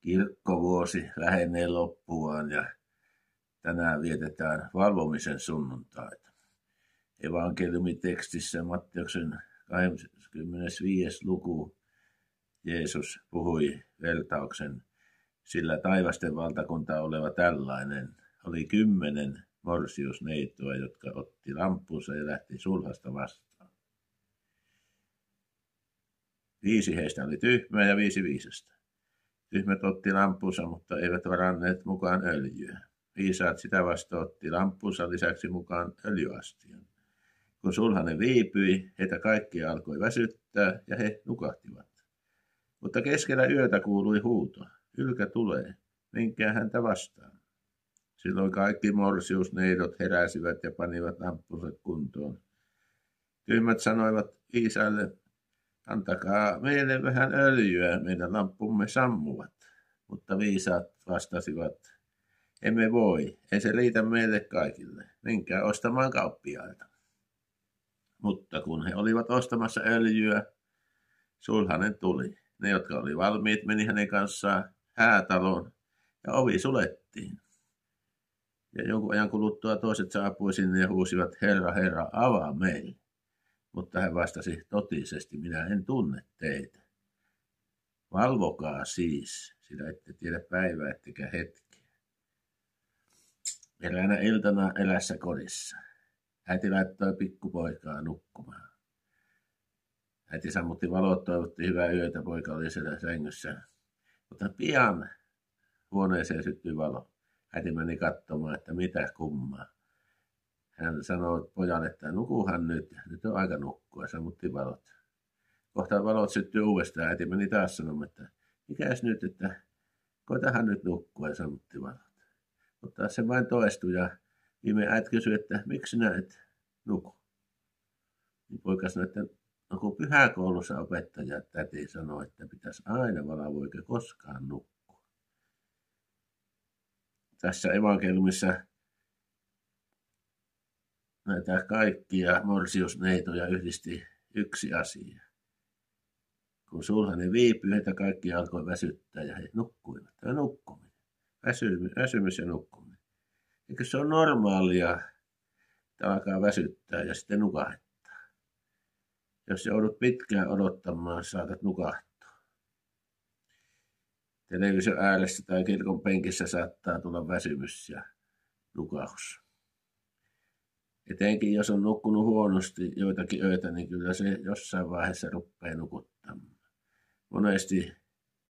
Kirkkovuosi lähenee loppuaan ja tänään vietetään valvomisen sunnuntaita. Evankeliumitekstissä Matteuksen 25. luku Jeesus puhui vertauksen, sillä taivasten valtakunta oleva tällainen. Oli 10 morsiusneitoa, jotka otti lampunsa ja lähti sulhasta vastaan. 5 heistä oli tyhmää ja 5 viisasta. Tyhmät otti lampunsa, mutta eivät varanneet mukaan öljyä. Viisaat sitä vasta otti lampunsa lisäksi mukaan öljyastian. Kun sulhanen viipyi, heitä kaikkia alkoi väsyttää ja he nukahtivat. Mutta keskellä yötä kuului huuto. Ylkä tulee, menkää häntä vastaan. Silloin kaikki morsiusneidot heräsivät ja panivat lampunsa kuntoon. Tyhmät sanoivat viisaille, antakaa meille vähän öljyä, meidän lampumme sammuvat. Mutta viisaat vastasivat, emme voi, ei se riitä meille kaikille, menkää ostamaan kauppiailta. Mutta kun he olivat ostamassa öljyä, sulhanen tuli. Ne, jotka oli valmiit, meni hänen kanssaan häätaloon ja ovi sulettiin. Ja jonkun ajan kuluttua toiset saapui sinne ja huusivat, Herra, Herra, avaa meille. Mutta hän vastasi, totisesti, minä en tunne teitä. Valvokaa siis, sillä ette tiedä päivää ettekä hetkeä. Eräänä iltana elässä kodissa. Äiti laittoi pikkupoikaa nukkumaan. Äiti sammutti valot, toivotti hyvää yötä, poika oli siellä sängyssä. Mutta pian huoneeseen syttyi valo. Äiti meni katsomaan, että mitä kummaa. Hän sanoi pojalle, että nukuhan nyt on aika nukkua, sammutti valot. Kohta valot syttyi uudestaan, äiti meni taas sanomaan, että mikäs nyt, että koitahan nyt nukkua ja sammutti valot. Mutta se vain toistui ja viime äiti kysyi, että miksi sinä et nuku. Niin poika sanoi, että no kun pyhäkoulussa opettaja täti sanoi, että pitäisi aina valvoa eikä koskaan nukkua. Tässä evankeliumissa näitä kaikkia morsiusneitoja yhdisti yksi asia. Kun sulhanen viipyi, heitä kaikki alkoi väsyttää ja he nukkuivat. Tämä nukkuminen, väsymys ja nukkuminen. Eikö se ole normaalia, että alkaa väsyttää ja sitten nukahtaa? Jos joudut pitkään odottamaan, saatat nukahtua. Television ääressä tai kirkon penkissä saattaa tulla väsymys ja nukahus. Etenkin jos on nukkunut huonosti joitakin öitä, niin kyllä se jossain vaiheessa rupeaa nukuttamaan. Monesti